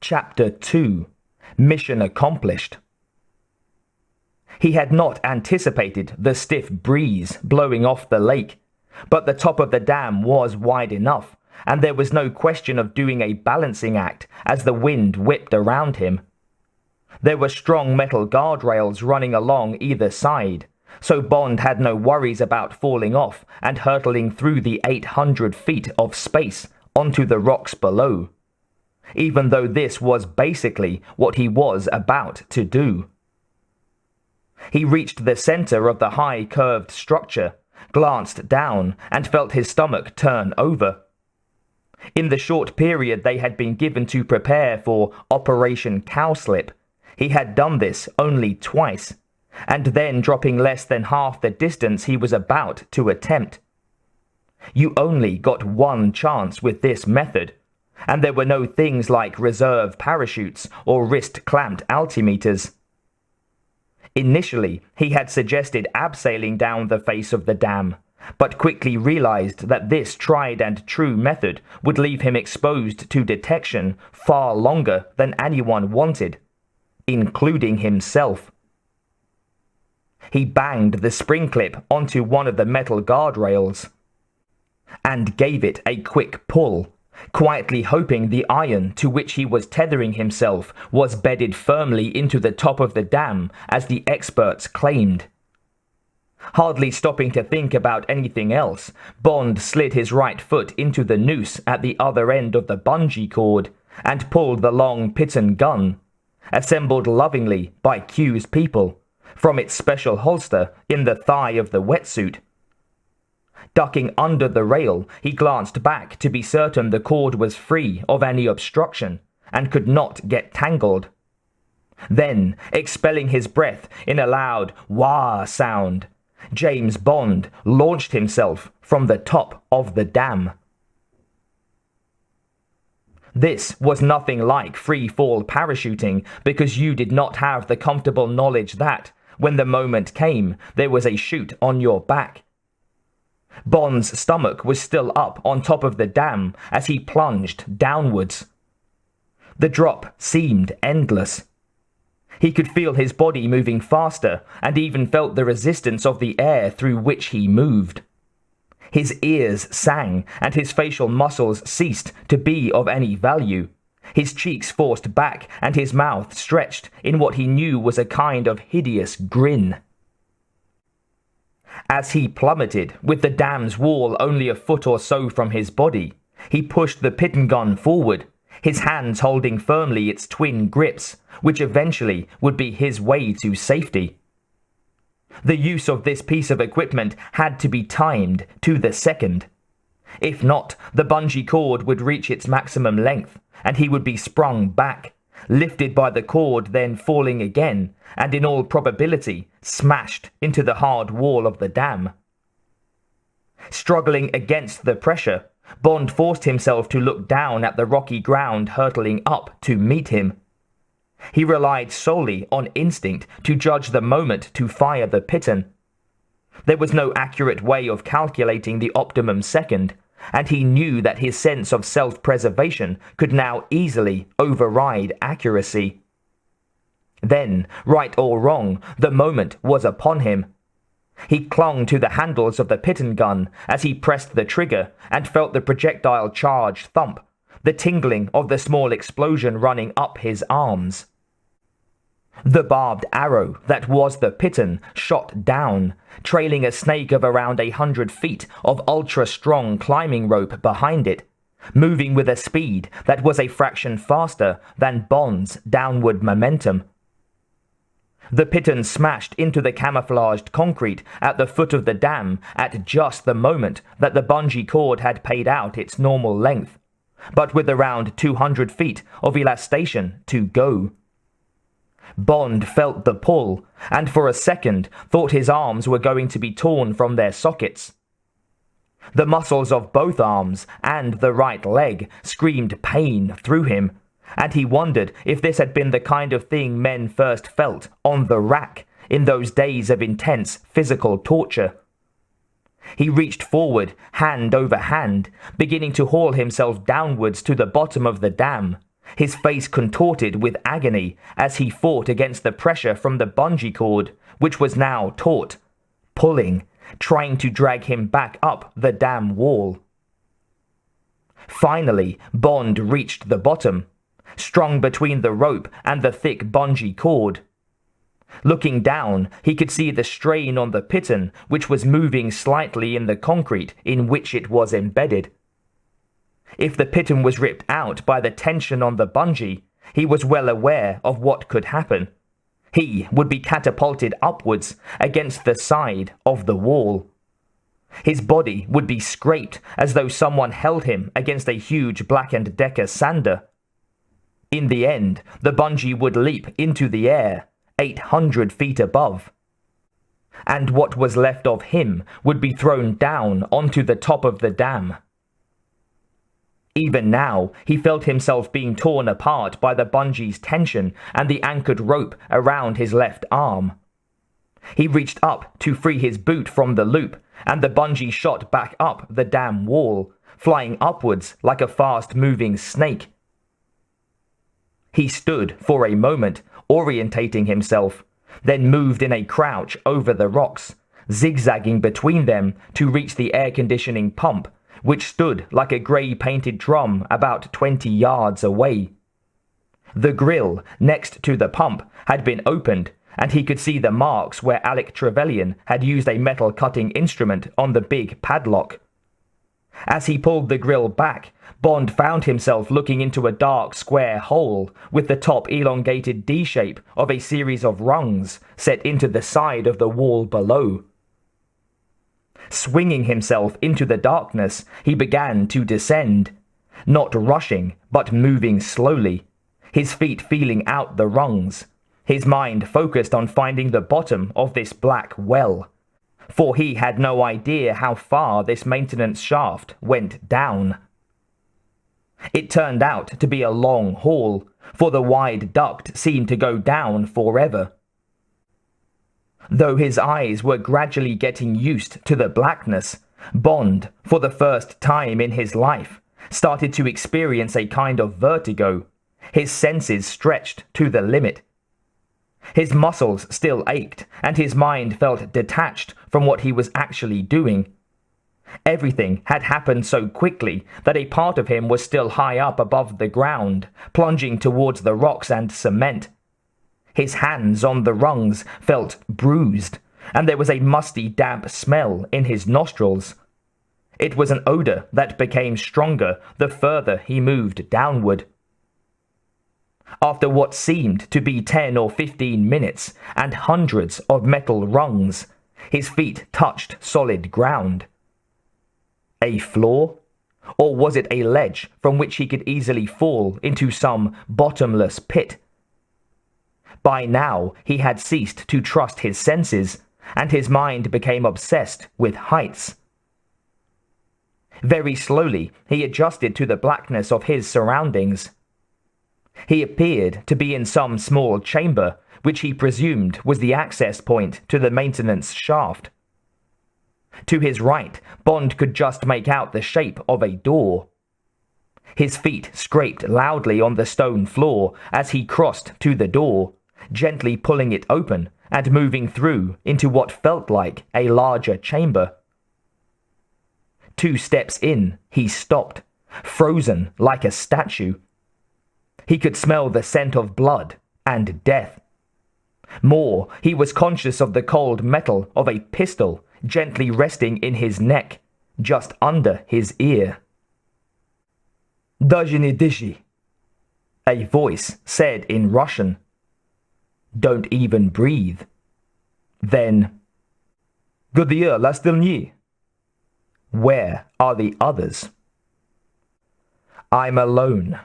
Chapter 2. Mission Accomplished. He had not anticipated the stiff breeze blowing off the lake, but the top of the dam was wide enough, and there was no question of doing a balancing act as the wind whipped around him. There were strong metal guardrails running along either side, so Bond had no worries about falling off and hurtling through the 800 feet of space onto the rocks below, even though this was basically what he was about to do. He reached the center of the high curved structure, glanced down, and felt his stomach turn over. In the short period they had been given to prepare for Operation Cowslip, he had done this only twice, and then dropping less than half the distance he was about to attempt. You only got one chance with this method, and there were no things like reserve parachutes or wrist-clamped altimeters. Initially, he had suggested abseiling down the face of the dam, but quickly realized that this tried-and-true method would leave him exposed to detection far longer than anyone wanted, including himself. He banged the spring clip onto one of the metal guardrails and gave it a quick pull, quietly hoping the iron to which he was tethering himself was bedded firmly into the top of the dam, as the experts claimed. Hardly stopping to think about anything else, Bond slid his right foot into the noose at the other end of the bungee cord and pulled the long Piton gun, assembled lovingly by Q's people, from its special holster in the thigh of the wetsuit. Ducking under the rail, he glanced back to be certain the cord was free of any obstruction and could not get tangled. Then, expelling his breath in a loud wah sound, James Bond launched himself from the top of the dam. This was nothing like free-fall parachuting, because you did not have the comfortable knowledge that, when the moment came, there was a chute on your back. Bond's stomach was still up on top of the dam as he plunged downwards. The drop seemed endless. He could feel his body moving faster, and even felt the resistance of the air through which he moved. His ears sang, and his facial muscles ceased to be of any value. His cheeks forced back, and his mouth stretched in what he knew was a kind of hideous grin. As he plummeted, with the dam's wall only a foot or so from his body, he pushed the Piton gun forward, his hands holding firmly its twin grips, which eventually would be his way to safety. The use of this piece of equipment had to be timed to the second. If not, the bungee cord would reach its maximum length, and he would be sprung back, lifted by the cord, then falling again, and in all probability smashed into the hard wall of the dam. Struggling against the pressure, Bond forced himself to look down at the rocky ground hurtling up to meet him. He relied solely on instinct to judge the moment to fire the Piton. There was no accurate way of calculating the optimum second, and he knew that his sense of self-preservation could now easily override accuracy. Then, right or wrong, the moment was upon him. He clung to the handles of the Piton gun as he pressed the trigger and felt the projectile charge thump, the tingling of the small explosion running up his arms. The barbed arrow that was the Piton shot down, trailing a snake of around 100 feet of ultra-strong climbing rope behind it, moving with a speed that was a fraction faster than Bond's downward momentum. The Piton smashed into the camouflaged concrete at the foot of the dam at just the moment that the bungee cord had paid out its normal length, but with around 200 feet of elastation to go. Bond felt the pull, and for a second thought his arms were going to be torn from their sockets. The muscles of both arms and the right leg screamed pain through him, and he wondered if this had been the kind of thing men first felt on the rack in those days of intense physical torture. He reached forward, hand over hand, beginning to haul himself downwards to the bottom of the dam, his face contorted with agony as he fought against the pressure from the bungee cord, which was now taut, pulling, trying to drag him back up the damn wall. Finally, Bond reached the bottom, strung between the rope and the thick bungee cord. Looking down, he could see the strain on the piton, which was moving slightly in the concrete in which it was embedded. If the piton was ripped out by the tension on the bungee, he was well aware of what could happen. He would be catapulted upwards against the side of the wall. His body would be scraped as though someone held him against a huge Black & Decker sander. In the end, the bungee would leap into the air, 800 feet above. And what was left of him would be thrown down onto the top of the dam. Even now, he felt himself being torn apart by the bungee's tension and the anchored rope around his left arm. He reached up to free his boot from the loop, and the bungee shot back up the dam wall, flying upwards like a fast-moving snake. He stood for a moment, orientating himself, then moved in a crouch over the rocks, zigzagging between them to reach the air conditioning pump, which stood like a grey-painted drum about 20 yards away. The grill next to the pump had been opened, and he could see the marks where Alec Trevelyan had used a metal cutting instrument on the big padlock. As he pulled the grill back, Bond found himself looking into a dark square hole with the top elongated D-shape of a series of rungs set into the side of the wall below. Swinging himself into the darkness, he began to descend, not rushing, but moving slowly, his feet feeling out the rungs, his mind focused on finding the bottom of this black well, for he had no idea how far this maintenance shaft went down. It turned out to be a long haul, for the wide duct seemed to go down forever. Though his eyes were gradually getting used to the blackness, Bond, for the first time in his life, started to experience a kind of vertigo, his senses stretched to the limit. His muscles still ached, and his mind felt detached from what he was actually doing. Everything had happened so quickly that a part of him was still high up above the ground, plunging towards the rocks and cement. His hands on the rungs felt bruised, and there was a musty, damp smell in his nostrils. It was an odor that became stronger the further he moved downward. After what seemed to be 10 or 15 minutes and hundreds of metal rungs, his feet touched solid ground. A floor? Or was it a ledge from which he could easily fall into some bottomless pit? By now, he had ceased to trust his senses, and his mind became obsessed with heights. Very slowly, he adjusted to the blackness of his surroundings. He appeared to be in some small chamber, which he presumed was the access point to the maintenance shaft. To his right, Bond could just make out the shape of a door. His feet scraped loudly on the stone floor as he crossed to the door, gently pulling it open and moving through into what felt like a larger chamber. 2 steps in, he stopped, frozen like a statue. He could smell the scent of blood and death. More, he was conscious of the cold metal of a pistol gently resting in his neck, just under his ear. "Даже не дыши," a voice said in Russian. "Don't even breathe." Then, "Где остальные?" Where are the others? "I'm alone."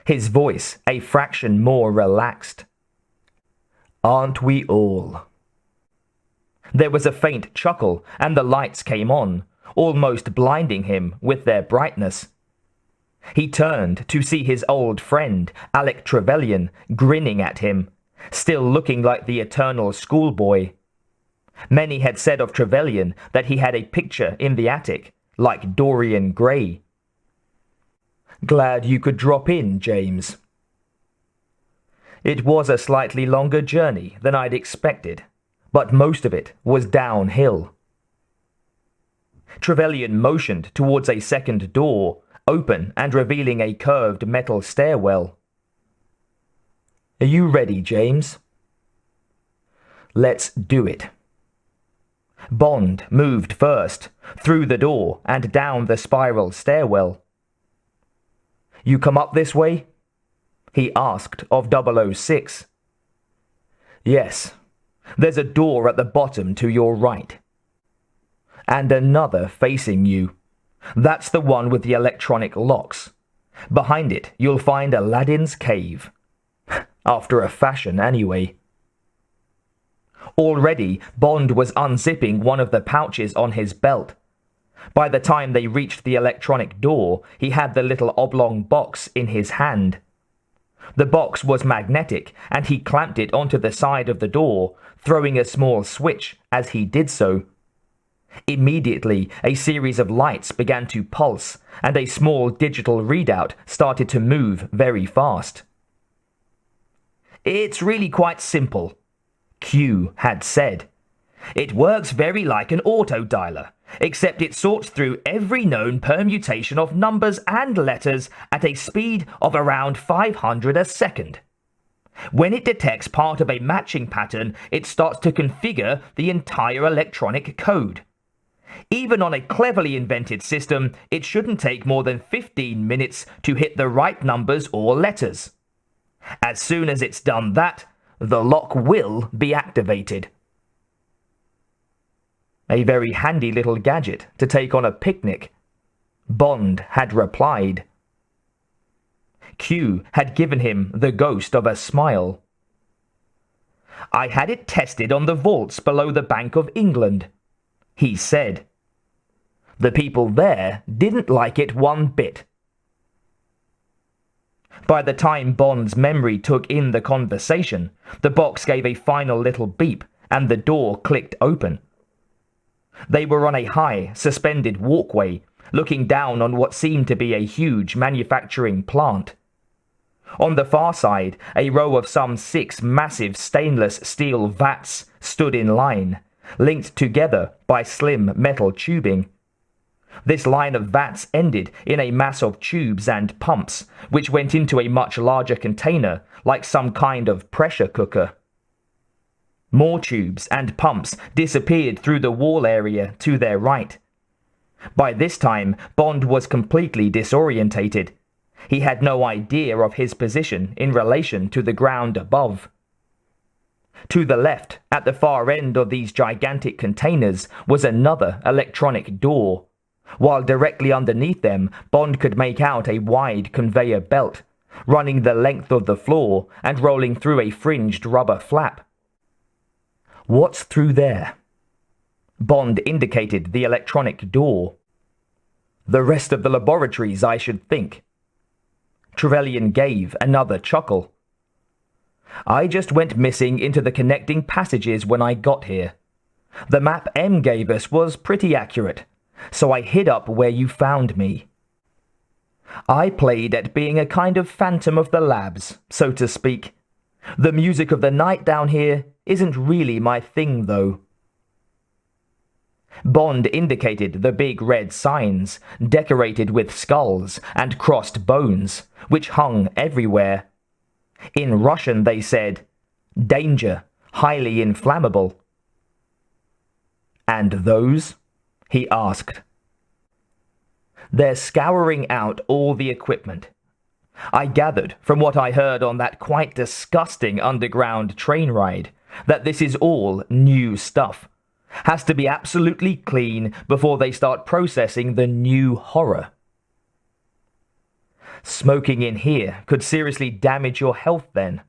His voice a fraction more relaxed. "Aren't we all?" There was a faint chuckle, and the lights came on, almost blinding him with their brightness. He turned to see his old friend, Alec Trevelyan, grinning at him, still looking like the eternal schoolboy. Many had said of Trevelyan that he had a picture in the attic, like Dorian Gray. Glad you could drop in, James. It was a slightly longer journey than I'd expected, but most of it was downhill. Trevelyan motioned towards a second door, open and revealing a curved metal stairwell. Are you ready, James? Let's do it. Bond moved first, through the door and down the spiral stairwell. You come up this way? He asked of 006. Yes. There's a door at the bottom to your right. And another facing you. That's the one with the electronic locks. Behind it, you'll find Aladdin's cave. After a fashion, anyway. Already, Bond was unzipping one of the pouches on his belt. By the time they reached the electronic door, he had the little oblong box in his hand. The box was magnetic, and he clamped it onto the side of the door, throwing a small switch as he did so. Immediately, a series of lights began to pulse, and a small digital readout started to move very fast. It's really quite simple, Q had said. It works very like an autodialer, except it sorts through every known permutation of numbers and letters at a speed of around 500 a second. When it detects part of a matching pattern, it starts to configure the entire electronic code. Even on a cleverly invented system, it shouldn't take more than 15 minutes to hit the right numbers or letters. As soon as it's done that, the lock will be activated. A very handy little gadget to take on a picnic, Bond had replied. Q had given him the ghost of a smile. I had it tested on the vaults below the Bank of England, he said. The people there didn't like it one bit. By the time Bond's memory took in the conversation, the box gave a final little beep and the door clicked open. They were on a high, suspended walkway, looking down on what seemed to be a huge manufacturing plant. On the far side, a row of some 6 massive stainless steel vats stood in line, linked together by slim metal tubing. This line of vats ended in a mass of tubes and pumps, which went into a much larger container, like some kind of pressure cooker. More tubes and pumps disappeared through the wall area to their right. By this time, Bond was completely disorientated. He had no idea of his position in relation to the ground above. To the left, at the far end of these gigantic containers, was another electronic door, while directly underneath them, Bond could make out a wide conveyor belt, running the length of the floor and rolling through a fringed rubber flap. What's through there? Bond indicated the electronic door. The rest of the laboratories, I should think. Trevelyan gave another chuckle. I just went missing into the connecting passages when I got here. The map M gave us was pretty accurate, so I hid up where you found me. I played at being a kind of phantom of the labs, so to speak. The music of the night down here isn't really my thing, though. Bond indicated the big red signs, decorated with skulls and crossed bones, which hung everywhere. In Russian they said, "Danger, highly inflammable." And those? He asked. They're scouring out all the equipment. I gathered from what I heard on that quite disgusting underground train ride that this is all new stuff. Has to be absolutely clean before they start processing the new horror. Smoking in here could seriously damage your health then.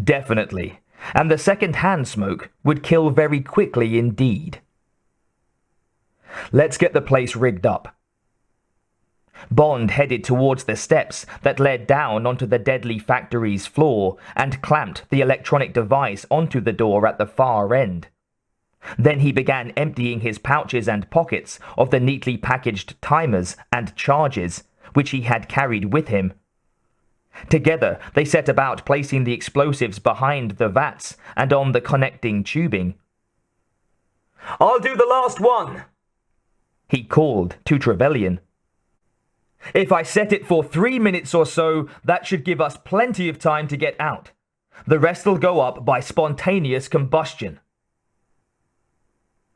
Definitely. And the second-hand smoke would kill very quickly indeed. Let's get the place rigged up. Bond headed towards the steps that led down onto the deadly factory's floor and clamped the electronic device onto the door at the far end. Then he began emptying his pouches and pockets of the neatly packaged timers and charges, which he had carried with him. Together, they set about placing the explosives behind the vats and on the connecting tubing. "I'll do the last one," he called to Trevelyan. "If I set it for 3 minutes or so, that should give us plenty of time to get out. The rest'll go up by spontaneous combustion."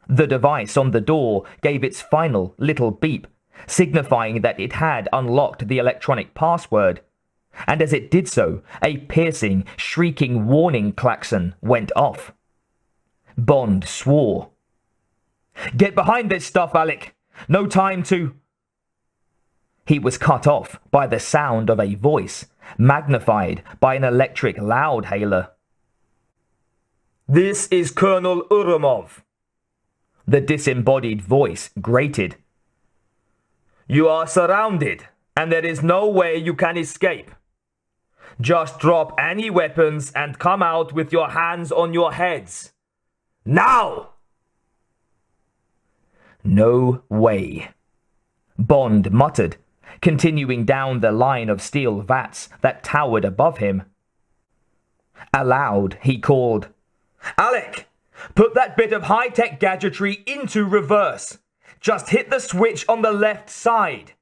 The device on the door gave its final little beep, signifying that it had unlocked the electronic password, and as it did so, a piercing, shrieking warning klaxon went off. Bond swore. "Get behind this stuff, Alec! No time to—" He was cut off by the sound of a voice, magnified by an electric loudhailer. "This is Colonel Urumov," the disembodied voice grated. "You are surrounded, and there is no way you can escape. Just drop any weapons and come out with your hands on your heads. Now!" "No way," Bond muttered, continuing down the line of steel vats that towered above him. Aloud, he called, "Alec, put that bit of high-tech gadgetry into reverse. Just hit the switch on the left side."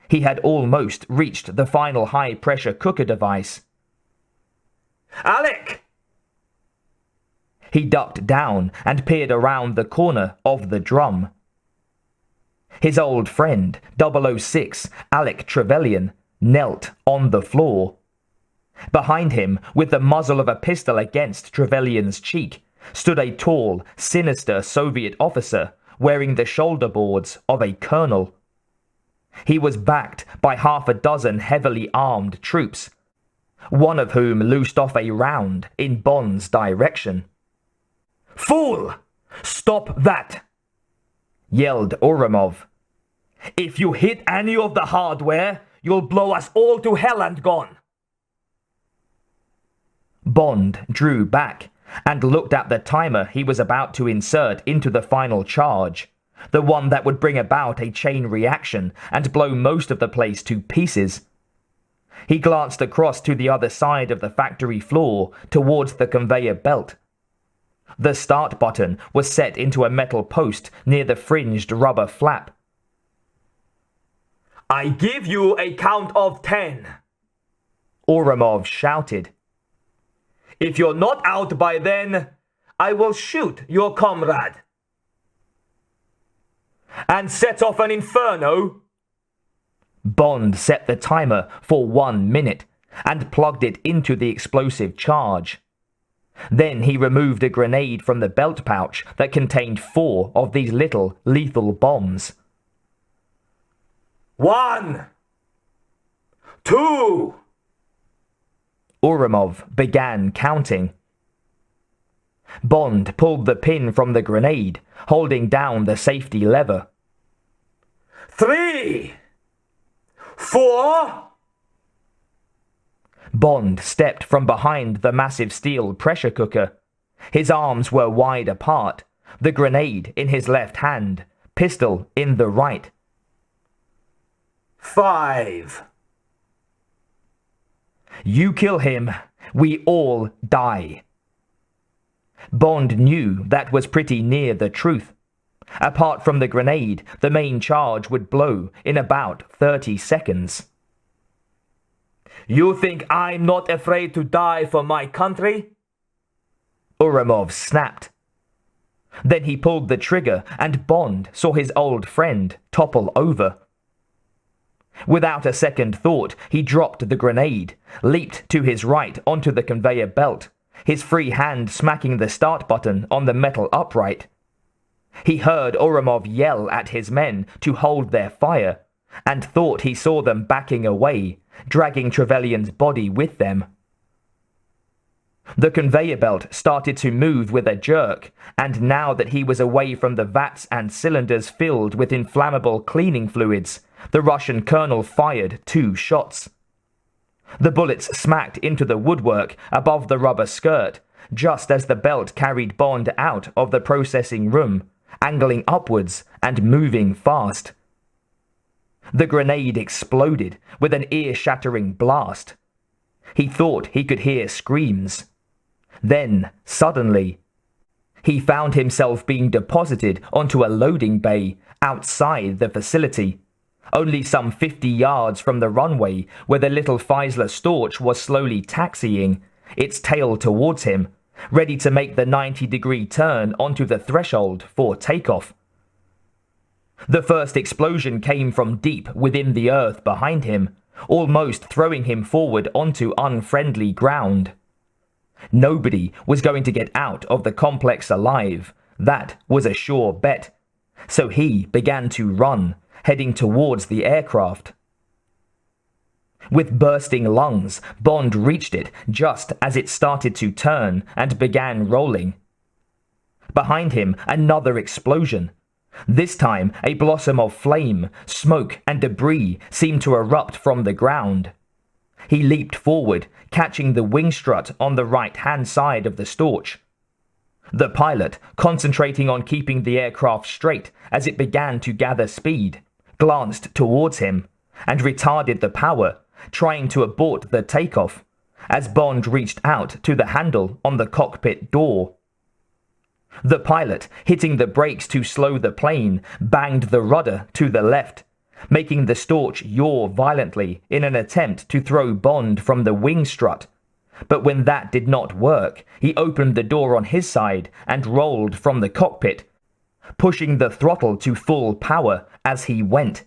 He had almost reached the final high-pressure cooker device. "Alec!" He ducked down and peered around the corner of the drum. His old friend, 006, Alec Trevelyan, knelt on the floor. Behind him, with the muzzle of a pistol against Trevelyan's cheek, stood a tall, sinister Soviet officer wearing the shoulder boards of a colonel. He was backed by half a dozen heavily armed troops, one of whom loosed off a round in Bond's direction. "Fool! Stop that!" yelled Urumov. "If you hit any of the hardware, you'll blow us all to hell and gone." Bond drew back and looked at the timer he was about to insert into the final charge, the one that would bring about a chain reaction and blow most of the place to pieces. He glanced across to the other side of the factory floor towards the conveyor belt. The start button was set into a metal post near the fringed rubber flap. "I give you a count of 10, Urumov shouted. "If you're not out by then, I will shoot your comrade." "And set off an inferno." Bond set the timer for 1 minute and plugged it into the explosive charge. Then he removed a grenade from the belt pouch that contained 4 of these little lethal bombs. 1, 2. Urumov began counting. Bond pulled the pin from the grenade, holding down the safety lever. 3, 4. Bond stepped from behind the massive steel pressure cooker. His arms were wide apart, the grenade in his left hand, pistol in the right. 5. You kill him, we all die. Bond knew that was pretty near the truth. Apart from the grenade, the main charge would blow in about 30 seconds. "You think I'm not afraid to die for my country?" Urumov snapped. Then he pulled the trigger and Bond saw his old friend topple over. Without a second thought, he dropped the grenade, leaped to his right onto the conveyor belt, his free hand smacking the start button on the metal upright. He heard Urumov yell at his men to hold their fire, and thought he saw them backing away, dragging Trevelyan's body with them. The conveyor belt started to move with a jerk, and now that he was away from the vats and cylinders filled with inflammable cleaning fluids, the Russian colonel fired 2 shots. The bullets smacked into the woodwork above the rubber skirt, just as the belt carried Bond out of the processing room, angling upwards and moving fast. The grenade exploded with an ear-shattering blast. He thought he could hear screams. Then, suddenly, he found himself being deposited onto a loading bay outside the facility, only some 50 yards from the runway where the little Feisler Storch was slowly taxiing, its tail towards him, ready to make the 90-degree turn onto the threshold for takeoff. The first explosion came from deep within the earth behind him, almost throwing him forward onto unfriendly ground. Nobody was going to get out of the complex alive. That was a sure bet. So he began to run, heading towards the aircraft. With bursting lungs, Bond reached it just as it started to turn and began rolling. Behind him, another explosion. This time, a blossom of flame, smoke, and debris seemed to erupt from the ground. He leaped forward, catching the wing strut on the right-hand side of the Storch. The pilot, concentrating on keeping the aircraft straight as it began to gather speed, glanced towards him and retarded the power, trying to abort the takeoff, as Bond reached out to the handle on the cockpit door. The pilot, hitting the brakes to slow the plane, banged the rudder to the left, making the Storch yaw violently in an attempt to throw Bond from the wing strut. But when that did not work, he opened the door on his side and rolled from the cockpit, pushing the throttle to full power as he went.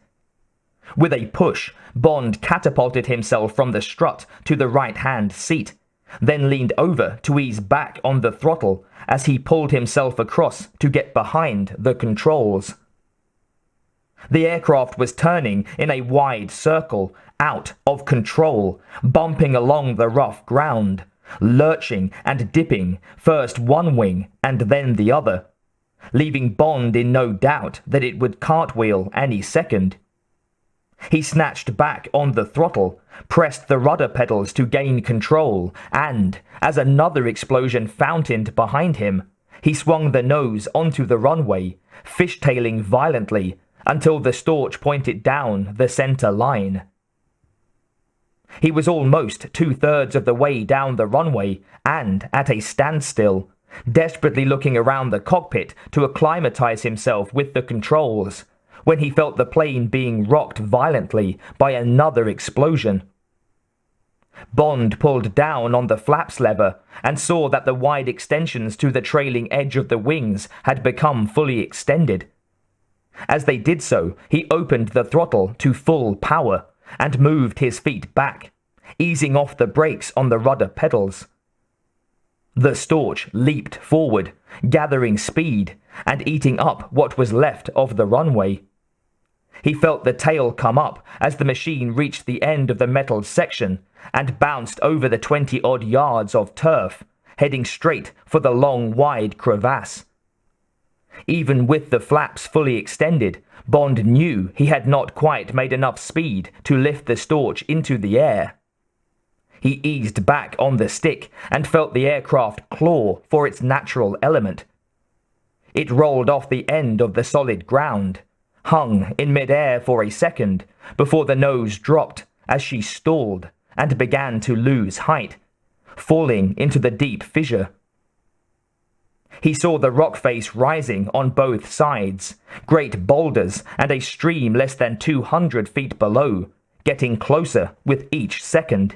With a push, Bond catapulted himself from the strut to the right-hand seat, then leaned over to ease back on the throttle as he pulled himself across to get behind the controls. The aircraft was turning in a wide circle, out of control, bumping along the rough ground, lurching and dipping, first one wing and then the other, leaving Bond in no doubt that it would cartwheel any second. He snatched back on the throttle, pressed the rudder pedals to gain control, and, as another explosion fountained behind him, he swung the nose onto the runway, fishtailing violently until the Storch pointed down the center line. He was almost 2/3 of the way down the runway and at a standstill, desperately looking around the cockpit to acclimatize himself with the controls, when he felt the plane being rocked violently by another explosion. Bond pulled down on the flaps lever and saw that the wide extensions to the trailing edge of the wings had become fully extended. As they did so, he opened the throttle to full power and moved his feet back, easing off the brakes on the rudder pedals. The Storch leaped forward, gathering speed and eating up what was left of the runway. He felt the tail come up as the machine reached the end of the metal section and bounced over the 20-odd yards of turf, heading straight for the long, wide crevasse. Even with the flaps fully extended, Bond knew he had not quite made enough speed to lift the Storch into the air. He eased back on the stick and felt the aircraft claw for its natural element. It rolled off the end of the solid ground, hung in mid-air for a second before the nose dropped as she stalled and began to lose height, falling into the deep fissure. He saw the rock face rising on both sides, great boulders and a stream less than 200 feet below, getting closer with each second.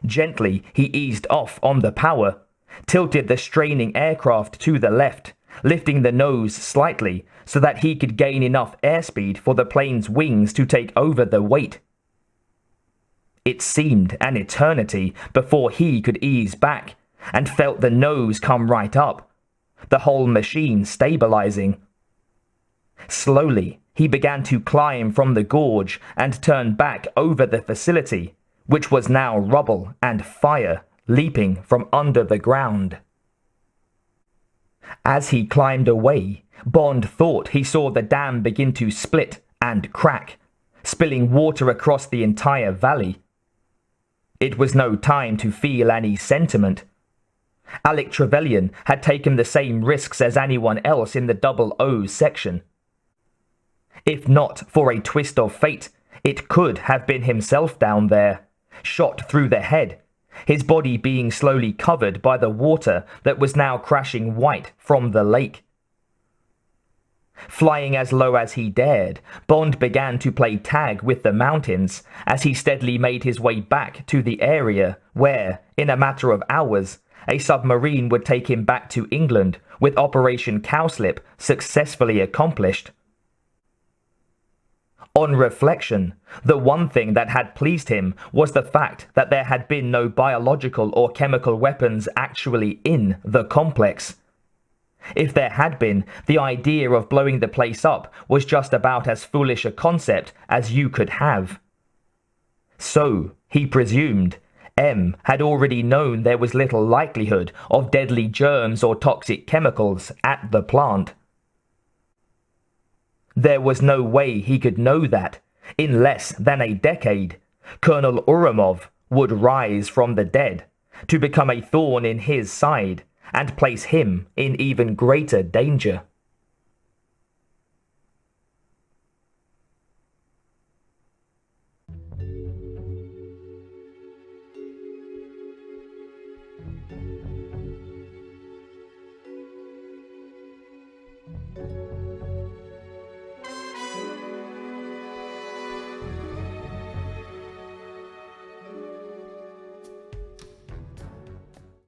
Gently, he eased off on the power, tilted the straining aircraft to the left, lifting the nose slightly so that he could gain enough airspeed for the plane's wings to take over the weight. It seemed an eternity before he could ease back, and felt the nose come right up, the whole machine stabilizing. Slowly, he began to climb from the gorge and turn back over the facility, which was now rubble and fire leaping from under the ground. As he climbed away, Bond thought he saw the dam begin to split and crack, spilling water across the entire valley. It was no time to feel any sentiment. Alec Trevelyan had taken the same risks as anyone else in the 00 section. If not for a twist of fate, it could have been himself down there, shot through the head, his body being slowly covered by the water that was now crashing white from the lake. Flying as low as he dared, Bond began to play tag with the mountains as he steadily made his way back to the area where, in a matter of hours, a submarine would take him back to England with Operation Cowslip successfully accomplished. On reflection, the one thing that had pleased him was the fact that there had been no biological or chemical weapons actually in the complex. If there had been, the idea of blowing the place up was just about as foolish a concept as you could have. So, he presumed, M had already known there was little likelihood of deadly germs or toxic chemicals at the plant. There was no way he could know that, in less than a decade, Colonel Urumov would rise from the dead to become a thorn in his side and place him in even greater danger.